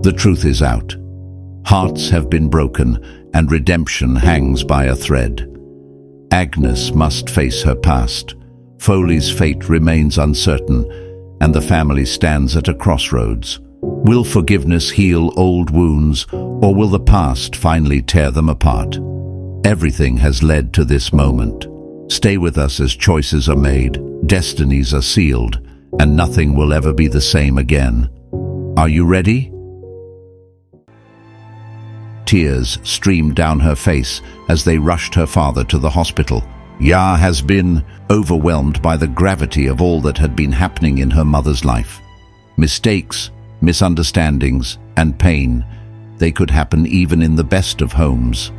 The truth is out. Hearts have been broken, and redemption hangs by a thread. Agnes must face her past. Foley's fate remains uncertain, and the family stands at a crossroads. Will forgiveness heal old wounds, or will the past finally tear them apart? Everything has led to this moment. Stay with us as choices are made, destinies are sealed, and nothing will ever be the same again. Are you ready? Tears streamed down her face as they rushed her father to the hospital. Ya has been overwhelmed by the gravity of all that had been happening in her mother's life. Mistakes, misunderstandings, and pain, they could happen even in the best of homes.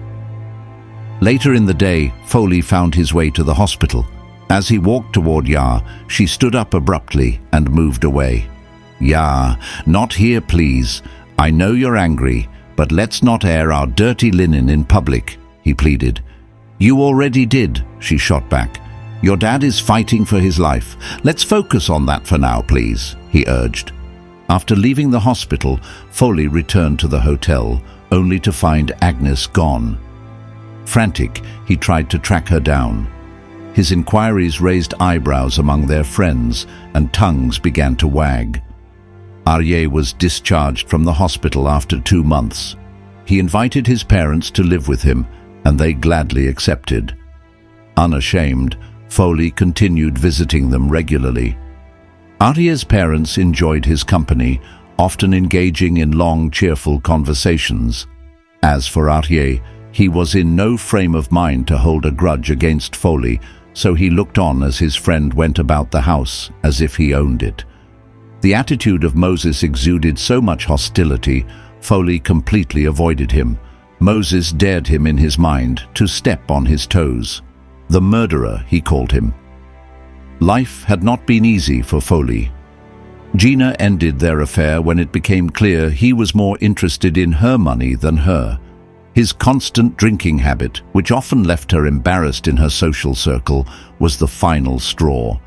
Later in the day, Foley found his way to the hospital. As he walked toward Ya, she stood up abruptly and moved away. Ya, not here, please. I know you're angry, but let's not air our dirty linen in public, he pleaded. You already did, she shot back. Your dad is fighting for his life. Let's focus on that for now, please, he urged. After leaving the hospital, Foley returned to the hotel, only to find Agnes gone. Frantic, he tried to track her down. His inquiries raised eyebrows among their friends, and tongues began to wag. Arye was discharged from the hospital after 2 months. He invited his parents to live with him, and they gladly accepted. Unashamed, Foley continued visiting them regularly. Arye's parents enjoyed his company, often engaging in long, cheerful conversations. As for Arye, he was in no frame of mind to hold a grudge against Foley, so he looked on as his friend went about the house as if he owned it. The attitude of Moses exuded so much hostility, Foley completely avoided him. Moses dared him in his mind to step on his toes. The murderer, he called him. Life had not been easy for Foley. Gina ended their affair when it became clear he was more interested in her money than her. His constant drinking habit, which often left her embarrassed in her social circle, was the final straw.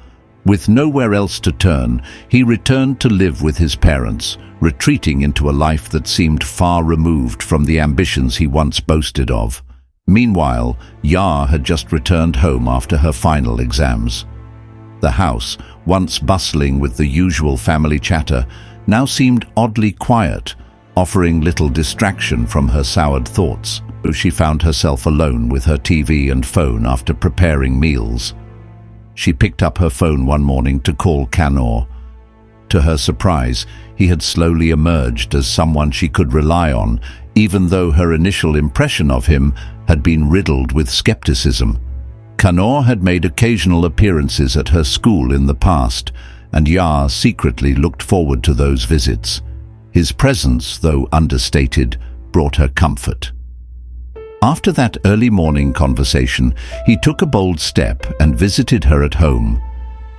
With nowhere else to turn, he returned to live with his parents, retreating into a life that seemed far removed from the ambitions he once boasted of. Meanwhile, Ya had just returned home after her final exams. The house, once bustling with the usual family chatter, now seemed oddly quiet, offering little distraction from her soured thoughts. She found herself alone with her TV and phone after preparing meals. She picked up her phone one morning to call Kanor. To her surprise, he had slowly emerged as someone she could rely on, even though her initial impression of him had been riddled with skepticism. Kanor had made occasional appearances at her school in the past, and Ya secretly looked forward to those visits. His presence, though understated, brought her comfort. After that early morning conversation, he took a bold step and visited her at home.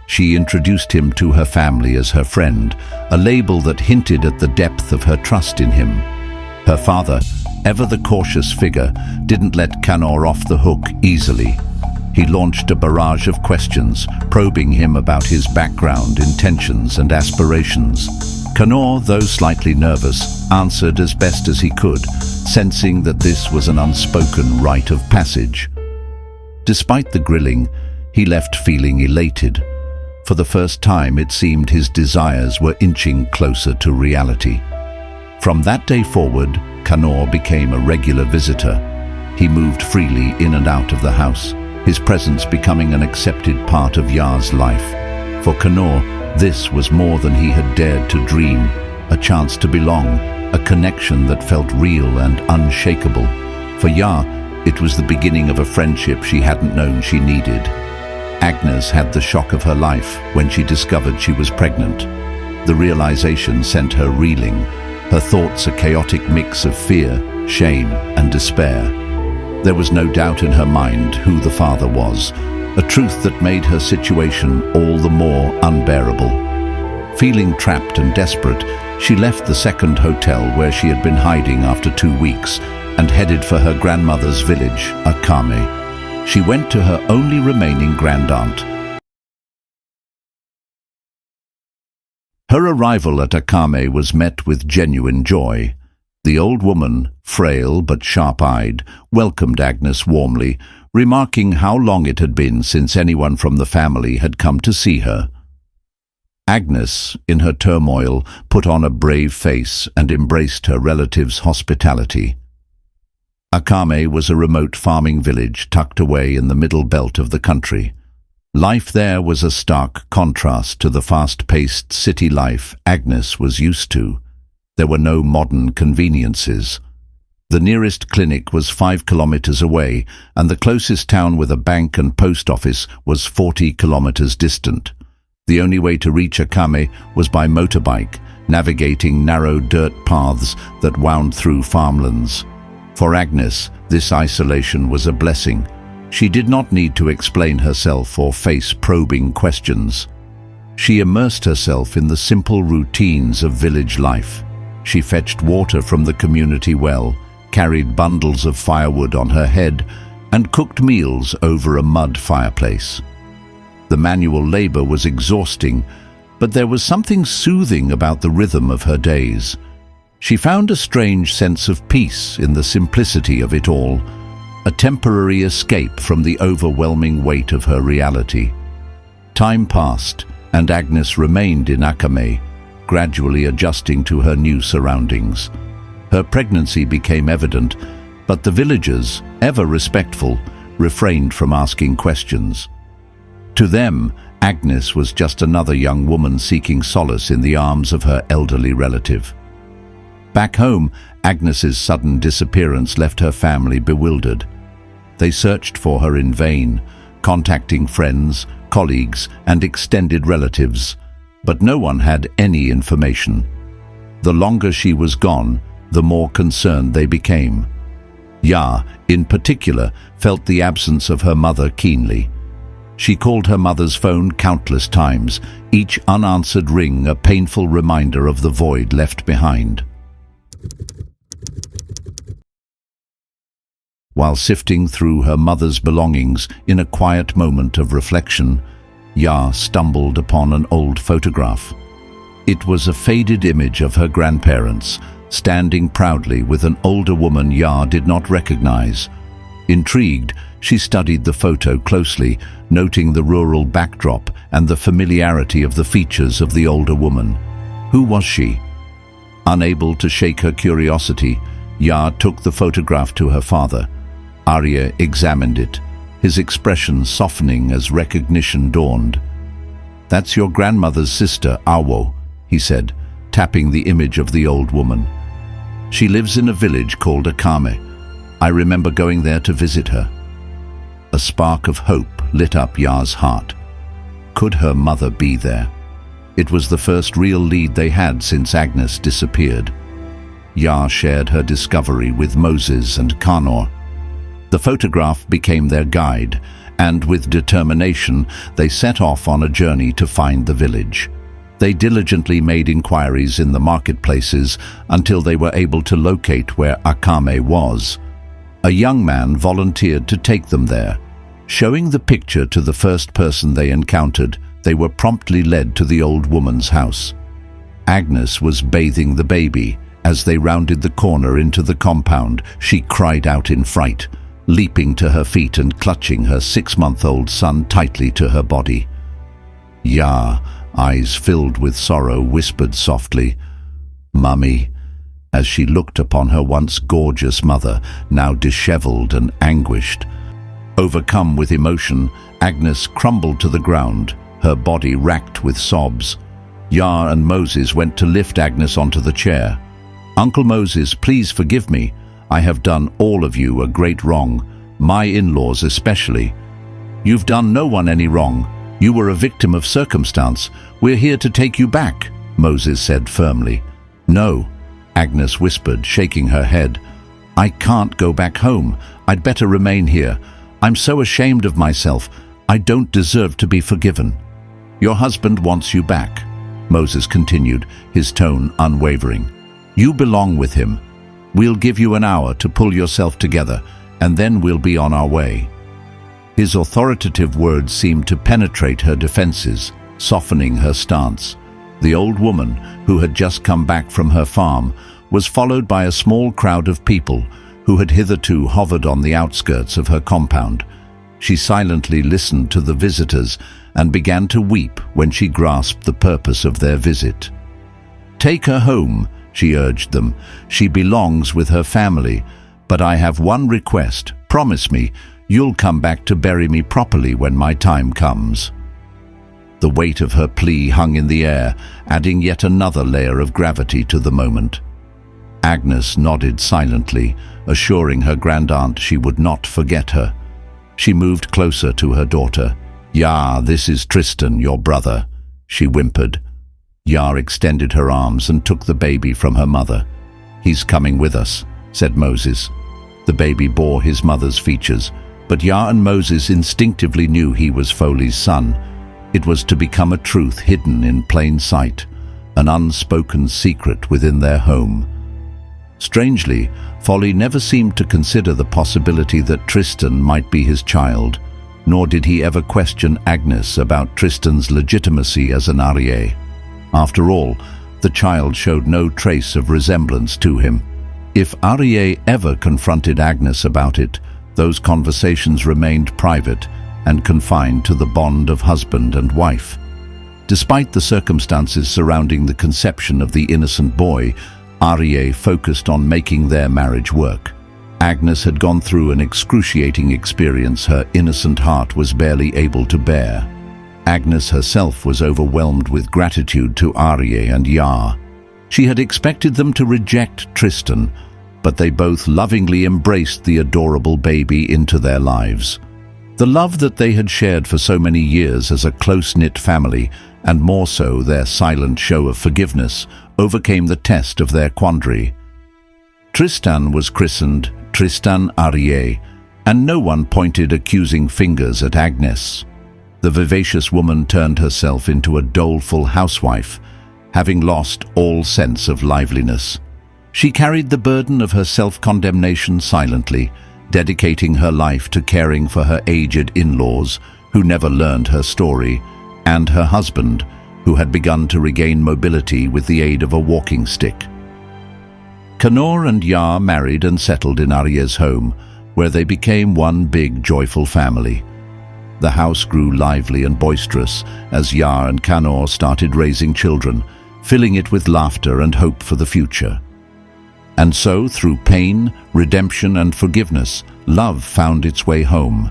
She introduced him to her family as her friend, a label that hinted at the depth of her trust in him. Her father, ever the cautious figure, didn't let Kanor off the hook easily. He launched a barrage of questions, probing him about his background, intentions, and aspirations. Kanor, though slightly nervous, answered as best as he could, sensing that this was an unspoken rite of passage. Despite the grilling, he left feeling elated. For the first time, it seemed his desires were inching closer to reality. From that day forward, Kanor became a regular visitor. He moved freely in and out of the house, his presence becoming an accepted part of Ya's life. For Kanor, this was more than he had dared to dream, a chance to belong, a connection that felt real and unshakable. For Ya, it was the beginning of a friendship she hadn't known she needed. Agnes had the shock of her life when she discovered she was pregnant. The realization sent her reeling, her thoughts a chaotic mix of fear, shame, and despair. There was no doubt in her mind who the father was, a truth that made her situation all the more unbearable. Feeling trapped and desperate, she left the second hotel where she had been hiding after 2 weeks and headed for her grandmother's village, Akame. She went to her only remaining grandaunt. Her arrival at Akame was met with genuine joy. The old woman, frail but sharp-eyed, welcomed Agnes warmly, remarking how long it had been since anyone from the family had come to see her. Agnes, in her turmoil, put on a brave face and embraced her relative's hospitality. Akame was a remote farming village tucked away in the middle belt of the country. Life there was a stark contrast to the fast-paced city life Agnes was used to. There were no modern conveniences. The nearest clinic was 5 kilometers away, and the closest town with a bank and post office was 40 kilometers distant. The only way to reach Akame was by motorbike, navigating narrow dirt paths that wound through farmlands. For Agnes, this isolation was a blessing. She did not need to explain herself or face probing questions. She immersed herself in the simple routines of village life. She fetched water from the community well, carried bundles of firewood on her head, and cooked meals over a mud fireplace. The manual labor was exhausting, but there was something soothing about the rhythm of her days. She found a strange sense of peace in the simplicity of it all, a temporary escape from the overwhelming weight of her reality. Time passed, and Agnes remained in Akame, gradually adjusting to her new surroundings. Her pregnancy became evident, but the villagers, ever respectful, refrained from asking questions. To them, Agnes was just another young woman seeking solace in the arms of her elderly relative. Back home, Agnes's sudden disappearance left her family bewildered. They searched for her in vain, contacting friends, colleagues, and extended relatives, but no one had any information. The longer she was gone, the more concerned they became. Ya, in particular, felt the absence of her mother keenly. She called her mother's phone countless times, each unanswered ring a painful reminder of the void left behind. While sifting through her mother's belongings in a quiet moment of reflection, Ya stumbled upon an old photograph. It was a faded image of her grandparents, standing proudly with an older woman Ya did not recognize. Intrigued, she studied the photo closely, noting the rural backdrop and the familiarity of the features of the older woman. Who was she? Unable to shake her curiosity, Ya took the photograph to her father. Arya examined it, his expression softening as recognition dawned. "That's your grandmother's sister, Awo," he said, tapping the image of the old woman. "She lives in a village called Akame. I remember going there to visit her." A spark of hope lit up Ya's heart. Could her mother be there? It was the first real lead they had since Agnes disappeared. Ya shared her discovery with Moses and Kanor. The photograph became their guide, and with determination, they set off on a journey to find the village. They diligently made inquiries in the marketplaces until they were able to locate where Akame was. A young man volunteered to take them there. Showing the picture to the first person they encountered, they were promptly led to the old woman's house. Agnes was bathing the baby. As they rounded the corner into the compound, she cried out in fright, leaping to her feet and clutching her 6-month-old son tightly to her body. Ya, eyes filled with sorrow, whispered softly, "Mummy," as she looked upon her once gorgeous mother, now disheveled and anguished. Overcome with emotion, Agnes crumbled to the ground, her body racked with sobs. Ya and Moses went to lift Agnes onto the chair. "Uncle Moses, please forgive me. I have done all of you a great wrong, my in-laws especially." "You've done no one any wrong. You were a victim of circumstance. We're here to take you back," Moses said firmly. "No," Agnes whispered, shaking her head. "I can't go back home. I'd better remain here. I'm so ashamed of myself. I don't deserve to be forgiven." "Your husband wants you back," Moses continued, his tone unwavering. "You belong with him. We'll give you an hour to pull yourself together, and then we'll be on our way." His authoritative words seemed to penetrate her defenses, softening her stance. The old woman, who had just come back from her farm, was followed by a small crowd of people who had hitherto hovered on the outskirts of her compound. She silently listened to the visitors and began to weep when she grasped the purpose of their visit. "Take her home," she urged them. "She belongs with her family. But I have one request. Promise me you'll come back to bury me properly when my time comes." The weight of her plea hung in the air, adding yet another layer of gravity to the moment. Agnes nodded silently, assuring her grandaunt she would not forget her. She moved closer to her daughter. "Ya, this is Tristan, your brother," she whimpered. Ya extended her arms and took the baby from her mother. "He's coming with us," said Moses. The baby bore his mother's features, but Ya and Moses instinctively knew he was Foley's son. It was to become a truth hidden in plain sight, an unspoken secret within their home. Strangely, Foley never seemed to consider the possibility that Tristan might be his child, nor did he ever question Agnes about Tristan's legitimacy as an Aryeh. After all, the child showed no trace of resemblance to him. If Aryeh ever confronted Agnes about it, those conversations remained private and confined to the bond of husband and wife. Despite the circumstances surrounding the conception of the innocent boy, Aryeh focused on making their marriage work. Agnes had gone through an excruciating experience her innocent heart was barely able to bear. Agnes herself was overwhelmed with gratitude to Aryeh and Ya. She had expected them to reject Tristan, but they both lovingly embraced the adorable baby into their lives. The love that they had shared for so many years as a close-knit family, and more so their silent show of forgiveness, overcame the test of their quandary. Tristan was christened Tristan Aryeh, and no one pointed accusing fingers at Agnes. The vivacious woman turned herself into a doleful housewife, having lost all sense of liveliness. She carried the burden of her self-condemnation silently, dedicating her life to caring for her aged in-laws, who never learned her story, and her husband, who had begun to regain mobility with the aid of a walking stick. Kanor and Ya married and settled in Aryeh's home, where they became one big, joyful family. The house grew lively and boisterous as Ya and Kanor started raising children, filling it with laughter and hope for the future. And so, through pain, redemption, and forgiveness, love found its way home.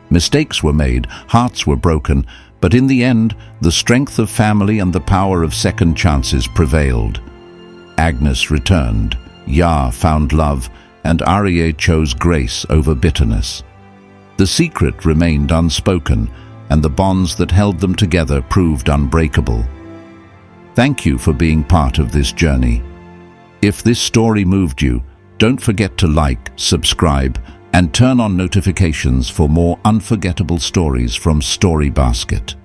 Mistakes were made, hearts were broken, but in the end, the strength of family and the power of second chances prevailed. Agnes returned, Ya found love, and Aryeh chose grace over bitterness. The secret remained unspoken, and the bonds that held them together proved unbreakable. Thank you for being part of this journey. If this story moved you, don't forget to like, subscribe, and turn on notifications for more unforgettable stories from Story Basket.